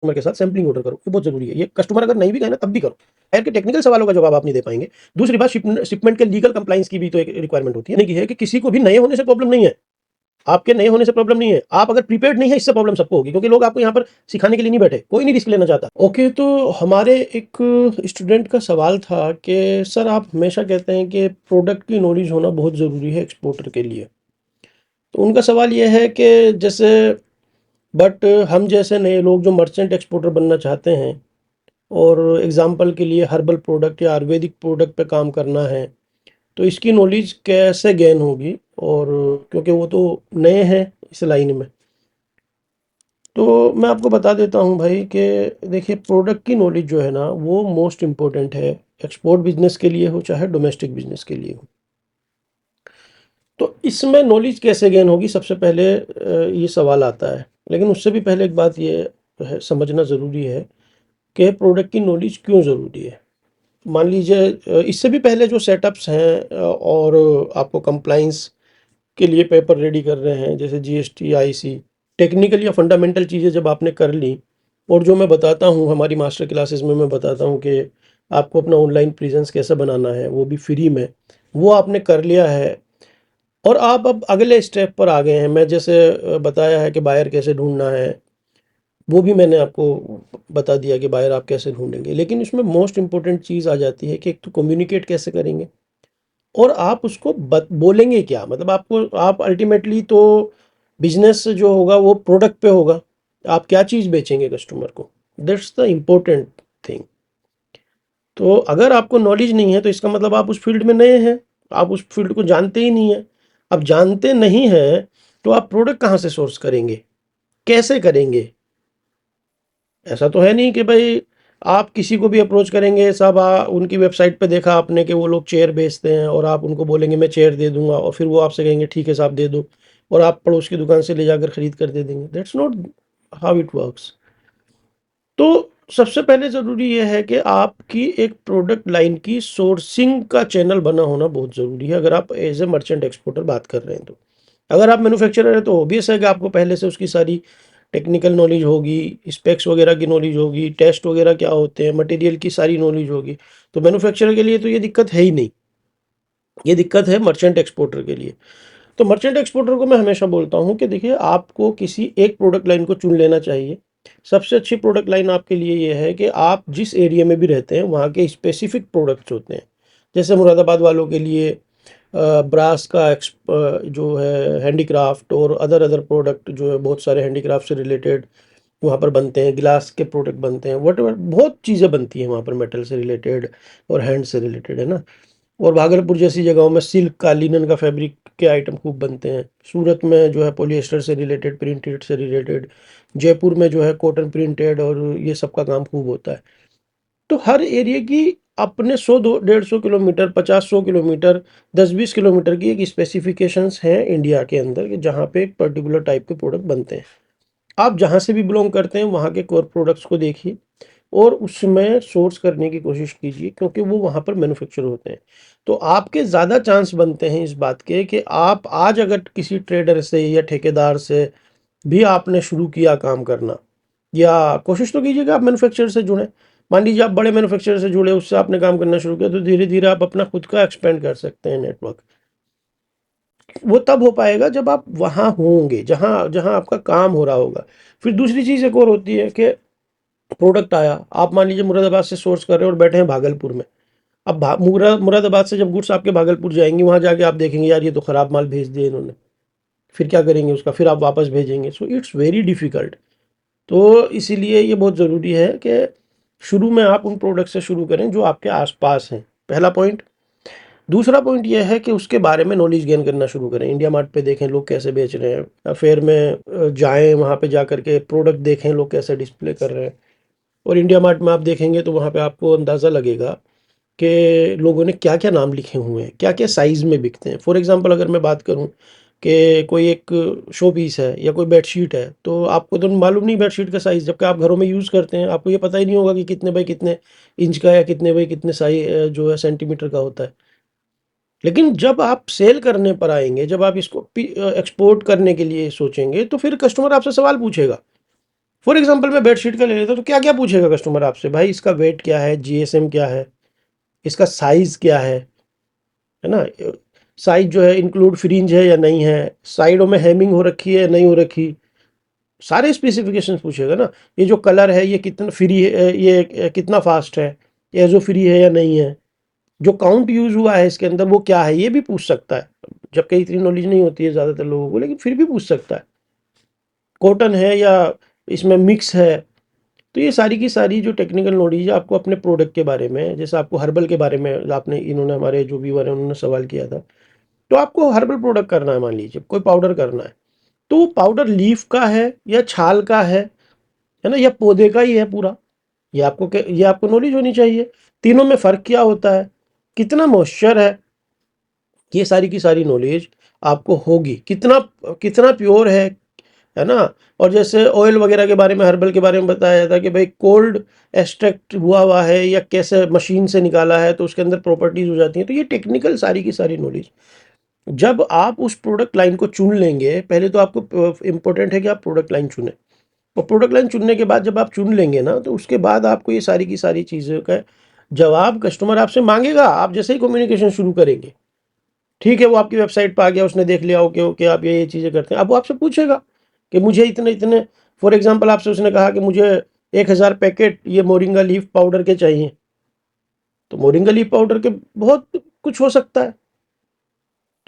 Customer के साथ sampling order करो, ये बहुत ज़रूरी है। ये कस्टमर अगर नहीं भी कहे ना तब भी करो। बाहर के टेक्निकल सवालों का जवाब आप नहीं दे पाएँगे। दूसरी बात शिपमेंट के लीगल कंप्लायंस की भी तो एक रिक्वायरमेंट होती है ना, कि किसी को भी नए होने से प्रॉब्लम नहीं है। आपके नए होने से प्रॉब्लम नहीं है। आप अगर प्रीपेयर्ड नहीं है इससे प्रॉब्लम सबको होगी, क्योंकि लोग आपको यहाँ पर सिखाने के लिए नहीं बैठे। कोई नहीं रिस्क लेना चाहता। ओके, तो हमारे एक स्टूडेंट का सवाल था कि सर आप हमेशा कहते हैं कि प्रोडक्ट की नॉलेज होना बहुत ज़रूरी है एक्सपोर्टर के लिए। तो उनका सवाल ये है कि जैसे बट हम जैसे नए लोग जो मर्चेंट एक्सपोर्टर बनना चाहते हैं और एग्जांपल के लिए हर्बल प्रोडक्ट या आयुर्वेदिक प्रोडक्ट पे काम करना है, तो इसकी नॉलेज कैसे गेन होगी? और क्योंकि वो तो नए हैं इस लाइन में, तो मैं आपको बता देता हूँ भाई कि देखिए, प्रोडक्ट की नॉलेज जो है ना वो मोस्ट इम्पोर्टेंट है, एक्सपोर्ट बिजनेस के लिए हो चाहे डोमेस्टिक बिजनेस के लिए हो। तो इसमें नॉलेज कैसे गेन होगी, सबसे पहले ये सवाल आता है। लेकिन उससे भी पहले एक बात ये है, समझना ज़रूरी है कि प्रोडक्ट की नॉलेज क्यों ज़रूरी है। मान लीजिए इससे भी पहले जो सेटअप्स हैं और आपको कंप्लाइंस के लिए पेपर रेडी कर रहे हैं, जैसे जीएसटी, आईसी, टेक्निकल या फंडामेंटल चीज़ें जब आपने कर ली, और जो मैं बताता हूँ हमारी मास्टर क्लासेस में, मैं बताता हूँ कि आपको अपना ऑनलाइन प्रेजेंस कैसे बनाना है, वो भी फ्री में, वो आपने कर लिया है और आप अब अगले स्टेप पर आ गए हैं। मैं जैसे बताया है कि बायर कैसे ढूंढना है, वो भी मैंने आपको बता दिया कि बायर आप कैसे ढूंढेंगे। लेकिन इसमें मोस्ट इंपॉर्टेंट चीज़ आ जाती है कि एक तो कम्युनिकेट कैसे करेंगे और आप उसको बोलेंगे क्या। मतलब आपको, आप अल्टीमेटली तो बिजनेस जो होगा वो प्रोडक्ट पे होगा, आप क्या चीज़ बेचेंगे कस्टमर को, दैट्स द इम्पोर्टेंट थिंग। तो अगर आपको नॉलेज नहीं है तो इसका मतलब आप उस फील्ड में नए हैं, आप उस फील्ड को जानते ही नहीं है। अब जानते नहीं हैं तो आप प्रोडक्ट कहाँ से सोर्स करेंगे, कैसे करेंगे? ऐसा तो है नहीं कि भाई आप किसी को भी अप्रोच करेंगे, सब उनकी वेबसाइट पे देखा आपने कि वो लोग चेयर बेचते हैं और आप उनको बोलेंगे मैं चेयर दे दूंगा, और फिर वो आपसे कहेंगे ठीक है साहब दे दो, और आप पड़ोस की दुकान से ले जाकर खरीद कर दे देंगे। That's not how it works. तो सबसे पहले ज़रूरी ये है कि आपकी एक प्रोडक्ट लाइन की सोर्सिंग का चैनल बना होना बहुत ज़रूरी है, अगर आप एज ए मर्चेंट एक्सपोर्टर बात कर रहे हैं तो। अगर आप मैन्युफैक्चरर है तो ऑब्वियस है कि आपको पहले से उसकी सारी टेक्निकल नॉलेज होगी, स्पेक्स वगैरह की नॉलेज होगी, टेस्ट वगैरह क्या होते हैं, मटेरियल की सारी नॉलेज होगी। तो मैन्युफैक्चरर के लिए तो ये दिक्कत है ही नहीं, ये दिक्कत है मर्चेंट एक्सपोर्टर के लिए। तो मर्चेंट एक्सपोर्टर को मैं हमेशा बोलता हूँ कि देखिए, आपको किसी एक प्रोडक्ट लाइन को चुन लेना चाहिए। सबसे अच्छी प्रोडक्ट लाइन आपके लिए ये है कि आप जिस एरिया में भी रहते हैं वहाँ के स्पेसिफिक प्रोडक्ट्स होते हैं। जैसे मुरादाबाद वालों के लिए ब्रास का जो है हैंडीक्राफ्ट, और अदर अदर प्रोडक्ट जो है बहुत सारे हैंडीक्राफ्ट से रिलेटेड वहाँ पर बनते हैं, गिलास के प्रोडक्ट बनते हैं, वट बहुत चीज़ें बनती हैं वहाँ पर मेटल से रिलेटेड और हैंड से रिलेटेड, है ना। और भागलपुर जैसी जगहों में सिल्क का, लिनन का फैब्रिक के आइटम खूब बनते हैं। सूरत में जो है पॉलिएस्टर से रिलेटेड, प्रिंटेड से रिलेटेड, जयपुर में जो है कॉटन प्रिंटेड और ये सब का काम खूब होता है। तो हर एरिया की अपने 100 दो 150 किलोमीटर, 50 100 किलोमीटर, 10 20 किलोमीटर की एक स्पेसिफिकेशंस हैं इंडिया के अंदर, कि जहाँ पे एक पर्टिकुलर टाइप के प्रोडक्ट बनते हैं। आप जहाँ से भी बिलोंग करते हैं वहाँ के कोर प्रोडक्ट्स को देखिए और उसमें सोर्स करने की कोशिश कीजिए, क्योंकि वो वहाँ पर मैन्युफैक्चर होते हैं। तो आपके ज़्यादा चांस बनते हैं इस बात के कि आप आज अगर किसी ट्रेडर से या ठेकेदार से भी आपने शुरू किया काम करना, या कोशिश तो कीजिएगा आप मैन्युफैक्चरर से जुड़ें। मान लीजिए आप बड़े मैन्युफैक्चरर से जुड़े, उससे आपने काम करना शुरू किया, तो धीरे धीरे आप अपना खुद का एक्सपेंड कर सकते हैं नेटवर्क। वो तब हो पाएगा जब आप वहाँ होंगे जहाँ जहाँ आपका काम हो रहा होगा। फिर दूसरी चीज़ एक और होती है कि प्रोडक्ट आया, आप मान लीजिए मुरादाबाद से सोर्स कर रहे हैं और बैठे हैं भागलपुर में। अब मुरादाबाद से जब गुड्स आपके भागलपुर जाएंगी, वहाँ जाके आप देखेंगे यार ये तो ख़राब माल भेज दिया इन्होंने, फिर क्या करेंगे उसका, फिर आप वापस भेजेंगे। So it's very difficult. तो इसीलिए ये बहुत ज़रूरी है कि शुरू में आप उन प्रोडक्ट से शुरू करें जो आपके आसपास हैं, पहला पॉइंट। दूसरा पॉइंट ये है कि उसके बारे में नॉलेज गेन करना शुरू करें। इंडिया मार्ट पे देखें लोग कैसे बेच रहे हैं, फेयर में जाएं, वहाँ पे जा करके प्रोडक्ट देखें लोग कैसे डिस्प्ले कर रहे हैं। और इंडिया मार्ट में आप देखेंगे तो वहाँ पे आपको अंदाज़ा लगेगा कि लोगों ने क्या क्या नाम लिखे हुए हैं, क्या क्या साइज़ में बिकते हैं। फॉर एग्जांपल अगर मैं बात करूँ कि कोई एक शो पीस है या कोई बेडशीट है, तो आपको तो मालूम नहीं बेडशीट का साइज़, जबकि आप घरों में यूज़ करते हैं, आपको ये पता ही नहीं होगा कि कितने बाई कितने इंच का या कितने बाई कितने जो है सेंटीमीटर का होता है। लेकिन जब आप सेल करने पर आएंगे, जब आप इसको एक्सपोर्ट करने के लिए सोचेंगे, तो फिर कस्टमर आपसे सवाल पूछेगा फॉर एग्जांपल मैं बेडशीट का ले लेता हूँ, तो क्या क्या पूछेगा कस्टमर आपसे, भाई इसका वेट क्या है, जीएसएम क्या है, इसका साइज क्या है ना, साइज जो है इंक्लूड फ्रिंज है या नहीं है, साइडों में हेमिंग हो रखी है या नहीं हो रखी, सारे स्पेसिफिकेशन पूछेगा ना। ये जो कलर है ये कितना फ्री है, ये कितना फास्ट है, एजो फ्री है या नहीं है, जो काउंट यूज हुआ है इसके अंदर वो क्या है, ये भी पूछ सकता है। जबकि इतनी नॉलेज नहीं होती है ज़्यादातर लोगों को, लेकिन फिर भी पूछ सकता है। कॉटन है या इसमें मिक्स है। तो ये सारी की सारी जो टेक्निकल नॉलेज है आपको अपने प्रोडक्ट के बारे में, जैसे आपको हर्बल के बारे में आपने, इन्होंने हमारे जो व्यूअर हैं उन्होंने सवाल किया था, तो आपको हर्बल प्रोडक्ट करना है, मान लीजिए कोई पाउडर करना है, तो वो पाउडर लीफ का है या छाल का है ना, या पौधे का ही है पूरा, ये आपको नॉलेज होनी चाहिए। तीनों में फ़र्क क्या होता है, कितना मॉइस्चर है, ये सारी की सारी नॉलेज आपको होगी। कितना कितना प्योर है ना। और जैसे ऑयल वगैरह के बारे में, हर्बल के बारे में बताया जाता है कि भाई कोल्ड एक्सट्रैक्ट हुआ है या कैसे मशीन से निकाला है, तो उसके अंदर प्रॉपर्टीज हो जाती हैं। तो ये टेक्निकल सारी की सारी नॉलेज जब आप उस प्रोडक्ट लाइन को चुन लेंगे, पहले तो आपको इम्पोर्टेंट है कि आप प्रोडक्ट लाइन चुनें, और प्रोडक्ट लाइन चुनने के बाद जब आप चुन लेंगे ना, तो उसके बाद आपको ये सारी की सारी चीज़ों का जवाब कस्टमर आपसे मांगेगा। आप जैसे ही कम्युनिकेशन शुरू करेंगे, ठीक है, वो आपकी वेबसाइट पर आ गया, उसने देख लिया, ओके ओके आप ये चीज़ें करते हैं, अब वो आपसे पूछेगा कि मुझे इतने इतने, फॉर एग्जांपल आपसे उसने कहा कि मुझे 1000 पैकेट ये मोरिंगा लीफ पाउडर के चाहिए, तो मोरिंगा लीफ पाउडर के बहुत कुछ हो सकता है।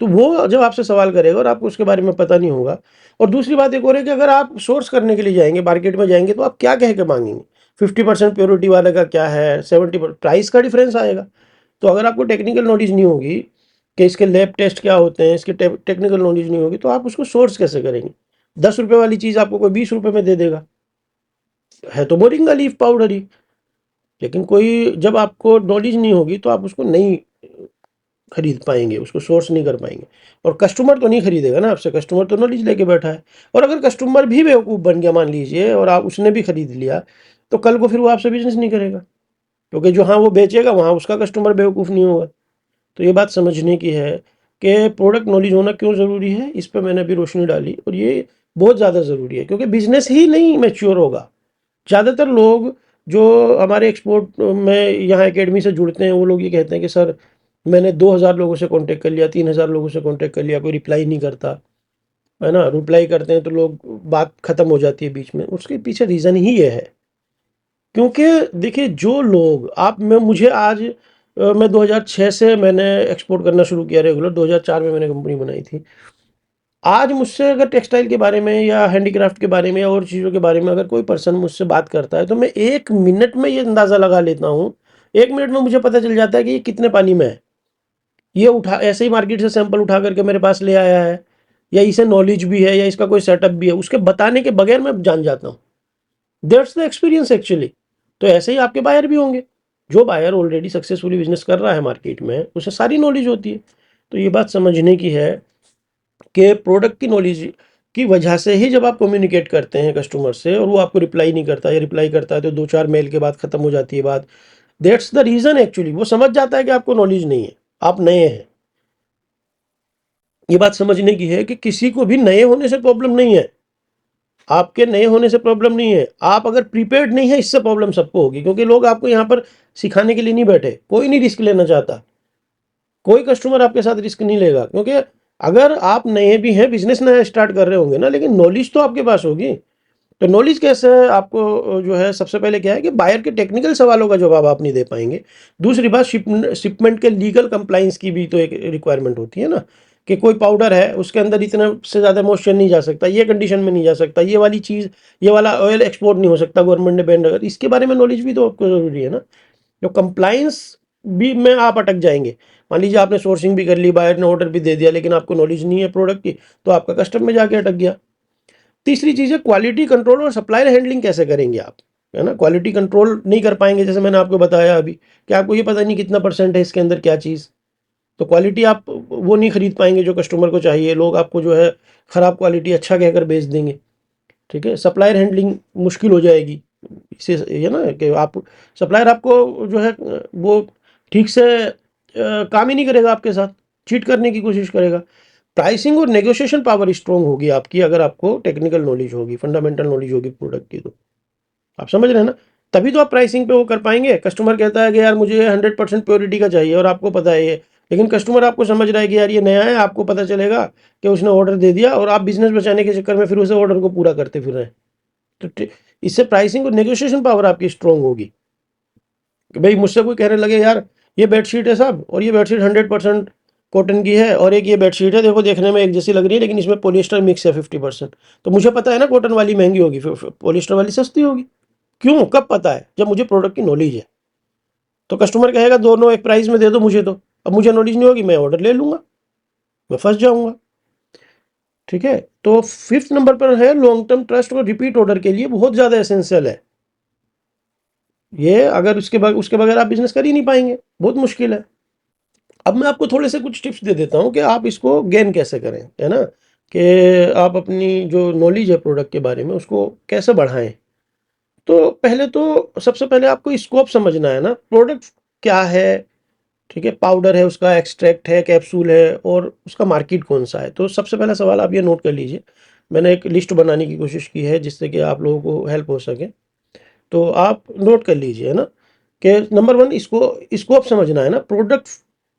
तो वो जब आपसे सवाल करेगा और आपको उसके बारे में पता नहीं होगा, और दूसरी बात एक और है कि अगर आप सोर्स करने के लिए जाएंगे, मार्केट में जाएंगे, तो आप क्या कह के मांगेंगे, 50% प्योरिटी वाले का क्या है, 70% प्राइस का डिफरेंस आएगा। तो अगर आपको टेक्निकल नॉलेज नहीं होगी कि इसके लैब टेस्ट क्या होते हैं, इसकी टेक्निकल नॉलेज नहीं होगी, तो आप उसको सोर्स कैसे करेंगे। 10 रुपये वाली चीज़ आपको कोई 20 रुपये में दे देगा, है तो मोरिंगा लीफ पाउडर ही, लेकिन कोई जब आपको नॉलेज नहीं होगी तो आप उसको नहीं खरीद पाएंगे, उसको सोर्स नहीं कर पाएंगे। और कस्टमर तो नहीं खरीदेगा ना आपसे, कस्टमर तो नॉलेज लेके बैठा है। और अगर कस्टमर भी बेवकूफ़ बन गया मान लीजिए, और आप उसने भी खरीद लिया, तो कल को फिर वो आपसे बिजनेस नहीं करेगा, क्योंकि जो हाँ वो बेचेगा वहाँ उसका कस्टमर बेवकूफ़ नहीं होगा। तो ये बात समझने की है कि प्रोडक्ट नॉलेज होना क्यों ज़रूरी है, इस पर मैंने अभी रोशनी डाली, और ये बहुत ज़्यादा ज़रूरी है, क्योंकि बिजनेस ही नहीं मैच्योर होगा। ज़्यादातर लोग जो हमारे एक्सपोर्ट में यहाँ एकेडमी से जुड़ते हैं, वो लोग ये कहते हैं कि सर मैंने 2000 लोगों से कांटेक्ट कर लिया, 3000 लोगों से कांटेक्ट कर लिया, कोई रिप्लाई नहीं करता, है ना। रिप्लाई करते हैं तो लोग, बात ख़त्म हो जाती है बीच में। उसके पीछे रीज़न ही ये है, क्योंकि देखिए जो लोग आप मैं मुझे आज मैं 2006 से मैंने एक्सपोर्ट करना शुरू किया रेगुलर, 2004 में मैंने कंपनी बनाई थी। आज मुझसे अगर टेक्सटाइल के बारे में या हैंडीक्राफ्ट के बारे में या और चीज़ों के बारे में अगर कोई पर्सन मुझसे बात करता है, तो मैं 1 मिनट में ये अंदाज़ा लगा लेता हूँ, 1 मिनट में मुझे पता चल जाता है कि ये कितने पानी में है। ये उठा ऐसे ही मार्केट से सैंपल उठा करके मेरे पास ले आया है, या इसे नॉलेज भी है, या इसका कोई सेटअप भी है, उसके बताने के बगैर मैं जान जाता हूँ। That's the experience actually. तो ऐसे ही आपके बायर भी होंगे, जो बायर ऑलरेडी सक्सेसफुली बिजनेस कर रहा है मार्केट में, उसे सारी नॉलेज होती है। तो ये बात समझने की है कि प्रोडक्ट की नॉलेज की वजह से ही जब आप कम्युनिकेट करते हैं कस्टमर से, और वो आपको रिप्लाई नहीं करता, या रिप्लाई करता है तो 2-4 मेल के बाद ख़त्म हो जाती है बात, दैट्स द रीज़न एक्चुअली। वो समझ जाता है कि आपको नॉलेज नहीं है, आप नए हैं। ये बात समझने की है कि किसी को भी नए होने से प्रॉब्लम नहीं है, आपके नए होने से प्रॉब्लम नहीं है। आप अगर प्रीपेड नहीं है, इससे प्रॉब्लम सबको होगी, क्योंकि लोग आपको यहाँ पर सिखाने के लिए नहीं बैठे, कोई नहीं रिस्क लेना चाहता, कोई कस्टमर आपके साथ रिस्क नहीं लेगा। क्योंकि अगर आप नए भी हैं, बिजनेस नया स्टार्ट कर रहे होंगे ना, लेकिन नॉलेज तो आपके पास होगी। तो नॉलेज कैसे आपको जो है, सबसे पहले क्या है कि बायर के टेक्निकल सवालों का जवाब आप नहीं दे पाएंगे। दूसरी बात, शिपमेंट के लीगल कंप्लाइंस की भी तो एक रिक्वायरमेंट होती है ना, कि कोई पाउडर है उसके अंदर इतना से ज़्यादा मॉइस्चर नहीं जा सकता, ये कंडीशन में नहीं जा सकता, ये वाली चीज़, ये वाला ऑयल एक्सपोर्ट नहीं हो सकता, गवर्नमेंट ने बैन, अगर इसके बारे में नॉलेज भी तो आपको ज़रूरी है ना। जो कंप्लाइंस भी में आप अटक जाएंगे। मान लीजिए आपने सोर्सिंग भी कर ली, बायर ने ऑर्डर भी दे दिया, लेकिन आपको नॉलेज नहीं है प्रोडक्ट की, तो आपका कस्टम में जाके अटक गया। तीसरी चीज़ है क्वालिटी कंट्रोल और सप्लायर हैंडलिंग कैसे करेंगे आप, है ना। क्वालिटी कंट्रोल नहीं कर पाएंगे, जैसे मैंने आपको बताया अभी कि आपको ये पता नहीं कितना परसेंट है इसके अंदर क्या चीज़, तो क्वालिटी आप वो नहीं खरीद पाएंगे जो कस्टमर को चाहिए। लोग आपको जो है ख़राब क्वालिटी अच्छा कहकर बेच देंगे, ठीक है। सप्लायर हैंडलिंग मुश्किल हो जाएगी इससे, ये ना कि आप, सप्लायर आपको जो है वो ठीक से काम ही नहीं करेगा आपके साथ, चीट करने की कोशिश करेगा। प्राइसिंग और नेगोशिएशन पावर स्ट्रांग होगी आपकी, अगर आपको टेक्निकल नॉलेज होगी, फंडामेंटल नॉलेज होगी प्रोडक्ट की। तो आप समझ रहे हैं ना, तभी तो आप प्राइसिंग पे वो कर पाएंगे। कस्टमर कहता है कि यार मुझे 100% प्योरिटी का चाहिए और आपको पता है ये, लेकिन कस्टमर आपको समझ रहा है कि यार ये नया है, आपको पता चलेगा कि उसने ऑर्डर दे दिया और आप बिजनेस बचाने के चक्कर में फिर उसे ऑर्डर को पूरा करते फिर रहे हैं। तो इससे प्राइसिंग और नेगोशिएशन पावर आपकी स्ट्रांग होगी कि भाई मुझसे कोई कहने लगे यार ये बेडशीट है साहब, और ये बेडशीट 100% कॉटन की है, और एक ये बेडशीट है देखो देखने में एक जैसी लग रही है लेकिन इसमें पॉलिएस्टर मिक्स है 50%। तो मुझे पता है ना कॉटन वाली महंगी होगी, पॉलिएस्टर वाली सस्ती होगी। क्यों, कब पता है? जब मुझे प्रोडक्ट की नॉलेज है। तो कस्टमर कहेगा दोनों एक प्राइस में दे दो मुझे, तो अब मुझे नॉलेज नहीं होगी, मैं ऑर्डर ले लूंगा, मैं फंस जाऊंगा। ठीक है, तो फिफ्थ नंबर पर है लॉन्ग टर्म ट्रस्ट और रिपीट ऑर्डर के लिए बहुत ज़्यादा एसेंशियल है ये। अगर उसके बगैर आप बिजनेस कर ही नहीं पाएंगे, बहुत मुश्किल है। अब मैं आपको थोड़े से कुछ टिप्स दे देता हूँ कि आप इसको गेन कैसे करें, है ना, कि आप अपनी जो नॉलेज है प्रोडक्ट के बारे में उसको कैसे बढ़ाएं। तो पहले तो सबसे पहले आपको स्कोप समझना है ना, प्रोडक्ट क्या है। ठीक है, पाउडर है, उसका एक्सट्रैक्ट है, कैप्सूल है, और उसका मार्केट कौन सा है। तो सबसे पहला सवाल आप ये नोट कर लीजिए। मैंने एक लिस्ट बनाने की कोशिश की है जिससे कि आप लोगों को हेल्प हो सके। तो आप नोट कर लीजिए, है ना, कि नंबर वन, इसको स्कोप समझना है ना। प्रोडक्ट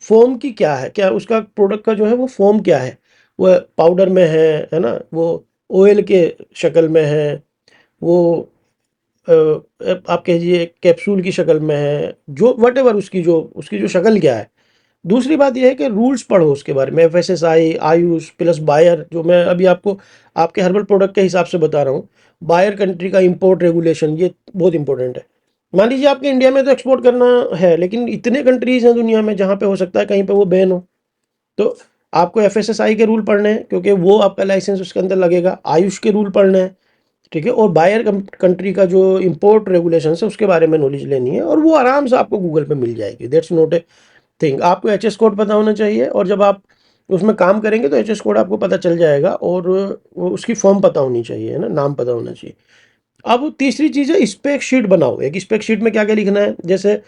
फॉर्म की क्या है, क्या उसका प्रोडक्ट का जो है वो फॉर्म क्या है। वो पाउडर में है ना, वो ऑयल के शक्ल में है, वो आप कहिए कैप्सूल की शक्ल में है, जो वट एवर उसकी जो शक्ल क्या है। दूसरी बात यह है कि रूल्स पढ़ो उसके बारे में, एफएसएसआई, आयुष प्लस बायर, जो मैं अभी आपको आपके हर्बल प्रोडक्ट के हिसाब से बता रहा हूँ। बायर कंट्री का इंपोर्ट रेगुलेशन, ये बहुत इंपॉर्टेंट है। मान लीजिए आपके इंडिया में तो एक्सपोर्ट करना है, लेकिन इतने कंट्रीज हैं दुनिया में जहाँ पे हो सकता है कहीं पे वो बैन हो। तो आपको एफएसएसआई के रूल पढ़ने हैं, क्योंकि वो आपका लाइसेंस उसके अंदर लगेगा। आयुष के रूल पढ़ने हैं, ठीक है, और बायर कंट्री का जो इंपोर्ट रेगुलेशन है उसके बारे में नॉलेज लेनी है, और वो आराम से आपको गूगल पे मिल जाएगी। That's not a thing. आपको एचएस कोड पता होना चाहिए, और जब आप उसमें काम करेंगे तो एचएस कोड आपको पता चल जाएगा, और वो उसकी फॉर्म पता होनी चाहिए, है ना, नाम पता होना चाहिए। अब तीसरी चीज़ है स्पेक शीट बनाओ। एक स्पेक शीट में क्या क्या लिखना है, जैसे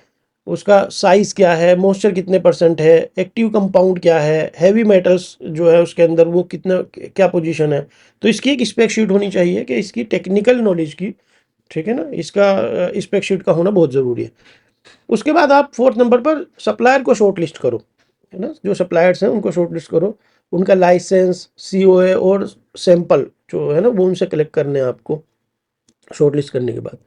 उसका साइज क्या है, मॉइस्चर कितने परसेंट है, एक्टिव कंपाउंड क्या है, हैवी मेटल्स जो है उसके अंदर वो कितना क्या पोजीशन है। तो इसकी एक स्पेक शीट होनी चाहिए कि इसकी टेक्निकल नॉलेज की। ठीक है ना, इसका स्पेक शीट का होना बहुत ज़रूरी है। उसके बाद आप फोर्थ नंबर पर सप्लायर को शॉर्ट लिस्ट करो, है ना, जो सप्लायर्स हैं उनको शॉर्ट लिस्ट करो। उनका लाइसेंस, सीओए और सैंपल जो है ना वो उनसे कलेक्ट करने हैं आपको, शॉर्ट लिस्ट करने के बाद।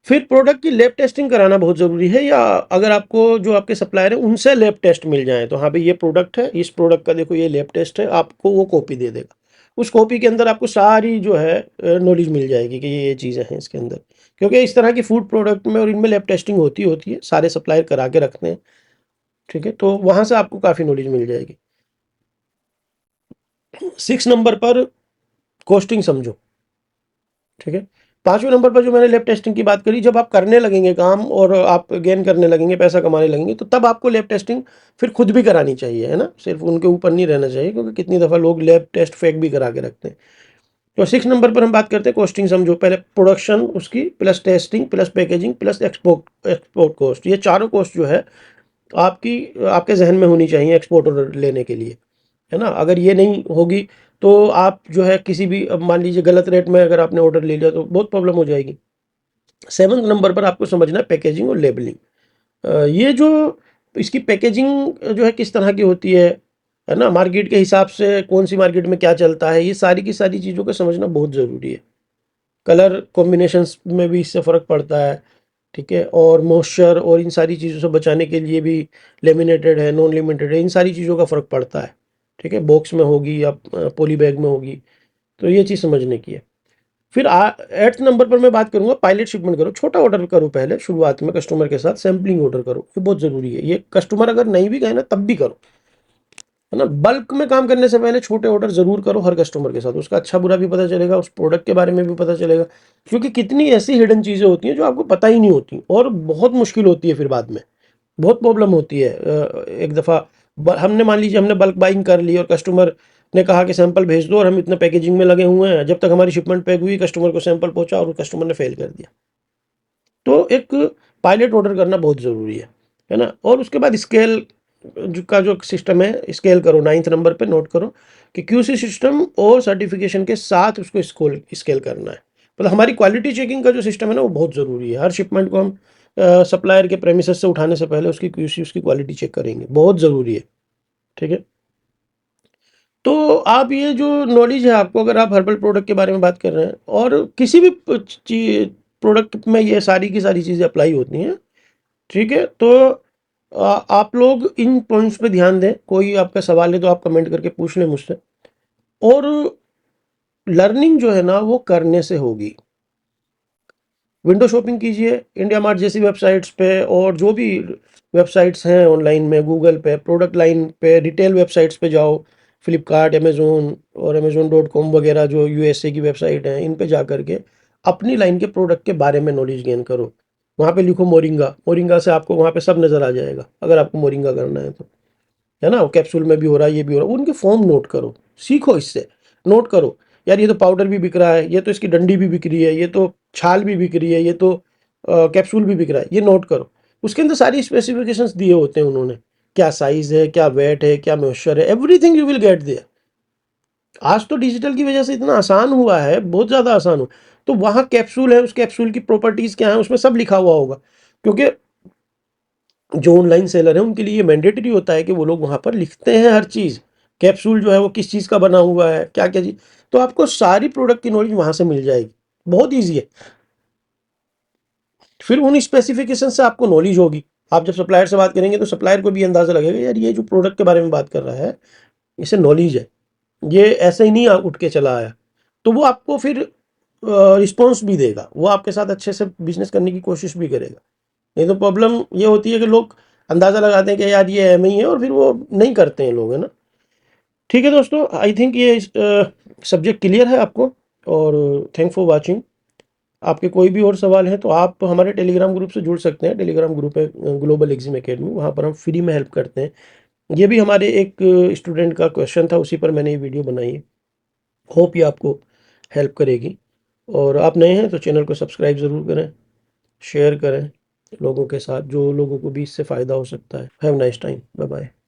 फिर प्रोडक्ट की लैब टेस्टिंग कराना बहुत ज़रूरी है, या अगर आपको जो आपके सप्लायर है उनसे लैब टेस्ट मिल जाए, तो हाँ भाई ये प्रोडक्ट है, इस प्रोडक्ट का देखो ये लैब टेस्ट है, आपको वो कॉपी दे देगा। उस कॉपी के अंदर आपको सारी जो है नॉलेज मिल जाएगी कि ये चीज़ें हैं इसके अंदर। क्योंकि इस तरह की फूड प्रोडक्ट में और इनमें लैब टेस्टिंग होती है, सारे सप्लायर करा के रखते हैं। ठीक है, तो वहाँ से आपको काफ़ी नॉलेज मिल जाएगी। 6 नंबर पर कॉस्टिंग समझो। ठीक है, 5वें नंबर पर जो मैंने लैब टेस्टिंग की बात करी, जब आप करने लगेंगे काम और आप गेन करने लगेंगे, पैसा कमाने लगेंगे, तो तब आपको लैब टेस्टिंग फिर खुद भी करानी चाहिए, है ना, सिर्फ उनके ऊपर नहीं रहना चाहिए, क्योंकि कितनी दफ़ा लोग लैब टेस्ट फेक भी करा के रखते हैं। तो 6 नंबर पर हम बात करते हैं कॉस्टिंग समझो। पहले प्रोडक्शन उसकी, plus testing, plus packaging, plus export export cost. ये चारों कॉस्ट जो है आपकी आपके जहन में होनी चाहिए एक्सपोर्ट ऑर्डर लेने के लिए, है ना। अगर ये नहीं होगी तो आप जो है किसी भी, अब मान लीजिए गलत रेट में अगर आपने ऑर्डर ले लिया तो बहुत प्रॉब्लम हो जाएगी। 7 नंबर पर आपको समझना है पैकेजिंग और लेबलिंग। ये जो इसकी पैकेजिंग जो है किस तरह की होती है ना, मार्केट के हिसाब से कौन सी मार्केट में क्या चलता है, ये सारी की सारी चीज़ों को समझना बहुत ज़रूरी है। कलर कॉम्बिनेशंस में भी इससे फ़र्क पड़ता है। ठीक है, और मॉइस्चर और इन सारी चीज़ों से बचाने के लिए भी लेमिनेटेड है, नॉन लिमिटेड है, इन सारी चीज़ों का फ़र्क पड़ता है। ठीक है, बॉक्स में होगी या पॉली बैग में होगी, तो ये चीज़ समझने की है। फिर 8th नंबर पर मैं बात करूंगा पायलट शिपमेंट करो। छोटा ऑर्डर करो पहले शुरुआत में, कस्टमर के साथ सैम्पलिंग ऑर्डर करो, ये बहुत ज़रूरी है। ये कस्टमर अगर नहीं भी कहे ना तब भी करो, है ना। बल्क में काम करने से पहले छोटे ऑर्डर जरूर करो हर कस्टमर के साथ, उसका अच्छा बुरा भी पता चलेगा, उस प्रोडक्ट के बारे में भी पता चलेगा। क्योंकि कितनी ऐसी हिडन चीज़ें होती हैं जो आपको पता ही नहीं होती, और बहुत मुश्किल होती है फिर बाद में, बहुत प्रॉब्लम होती है। एक दफ़ा हमने मान लीजिए हमने बल्क बाइंग कर ली और कस्टमर ने कहा कि सैंपल भेज दो, और हम इतना पैकेजिंग में लगे हुए हैं, जब तक हमारी शिपमेंट पैक हुई कस्टमर को सैंपल पहुंचा और कस्टमर ने फेल कर दिया। तो एक पायलट ऑर्डर करना बहुत ज़रूरी है ना। और उसके बाद स्केल जो सिस्टम है स्केल करो, 9th नंबर पे नोट करो कि क्यूसी सिस्टम और सर्टिफिकेशन के साथ उसको स्केल करना है। मतलब हमारी क्वालिटी चेकिंग का जो सिस्टम है ना वो बहुत ज़रूरी है। हर शिपमेंट को हम सप्लायर के प्रेमिसेस से उठाने से पहले उसकी क्यूसी, उसकी क्वालिटी चेक करेंगे, बहुत ज़रूरी है। ठीक है। तो आप ये जो नॉलेज है आपको, अगर आप हर्बल प्रोडक्ट के बारे में बात कर रहे हैं और किसी भी प्रोडक्ट में ये सारी की सारी चीज़ें अप्लाई होती हैं। ठीक है। तो आप लोग इन पॉइंट्स पे ध्यान दें। कोई आपका सवाल है तो आप कमेंट करके पूछ लें मुझसे। और लर्निंग जो है ना वो करने से होगी। विंडो शॉपिंग कीजिए इंडिया मार्ट जैसी वेबसाइट्स पे, और जो भी वेबसाइट्स हैं ऑनलाइन में, गूगल पे, प्रोडक्ट लाइन पे, रिटेल वेबसाइट्स पे जाओ, फ्लिपकार्ट, अमेजोन और अमेजोन.com वगैरह जो यूएसए की वेबसाइट हैं, इन पे जा करके अपनी लाइन के प्रोडक्ट के बारे में नॉलेज गेन करो। वहाँ पे लिखो मोरिंगा, मोरिंगा से आपको वहाँ पे सब नज़र आ जाएगा अगर आपको मोरिंगा करना है तो। है ना, वो कैप्सूल में भी हो रहा है, ये भी हो रहा है, उनके फॉर्म नोट करो, सीखो इससे। नोट करो यार, ये तो पाउडर भी बिक रहा है, ये तो इसकी डंडी भी बिक रही है, ये तो छाल भी बिक रही है, ये तो कैप्सूल भी बिक रहा है, ये नोट करो। उसके अंदर सारी स्पेसिफिकेशंस दिए होते हैं उन्होंने, क्या साइज है, क्या वेट है, क्या मॉइस्चर है, everything you will get there. आज तो डिजिटल की वजह से इतना आसान हुआ है, बहुत ज़्यादा आसान हो। तो वहाँ कैप्सूल है, उस कैप्सूल की प्रॉपर्टीज़ क्या है, उसमें सब लिखा हुआ होगा। क्योंकि जो ऑनलाइन सेलर है उनके लिए ये मैंडेटरी होता है कि वो लोग वहाँ पर लिखते हैं हर चीज़। कैप्सूल जो है वो किस चीज़ का बना हुआ है, क्या क्या चीज़। तो आपको सारी प्रोडक्ट की नॉलेज वहाँ से मिल जाएगी, बहुत ईजी है। फिर उन स्पेसिफिकेशन से आपको नॉलेज होगी। आप जब सप्लायर से बात करेंगे तो सप्लायर को भी अंदाज़ा लगेगा यार ये जो प्रोडक्ट के बारे में बात कर रहा है इसे नॉलेज है, ये ऐसे ही नहीं उठ के चला आया। तो वो आपको फिर रिस्पॉन्स भी देगा, वो आपके साथ अच्छे से बिजनेस करने की कोशिश भी करेगा। नहीं तो प्रॉब्लम ये होती है कि लोग अंदाज़ा लगाते हैं कि यार ये एम ही है और फिर वो नहीं करते हैं लोग, है ना। ठीक है दोस्तों, आई थिंक ये सब्जेक्ट क्लियर है आपको। और थैंक फॉर वाचिंग। आपके कोई भी और सवाल हैं तो आप हमारे टेलीग्राम ग्रुप से जुड़ सकते हैं। टेलीग्राम ग्रुप है ग्लोबल एग्जिम एकेडमी, वहाँ पर हम फ्री में हेल्प करते हैं। ये भी हमारे एक स्टूडेंट का क्वेश्चन था, उसी पर मैंने ये वीडियो बनाई है। होप ये आपको हेल्प करेगी। और आप नए हैं तो चैनल को सब्सक्राइब ज़रूर करें, शेयर करें लोगों के साथ, जो लोगों को भी इससे फ़ायदा हो सकता है। Have nice time, bye bye.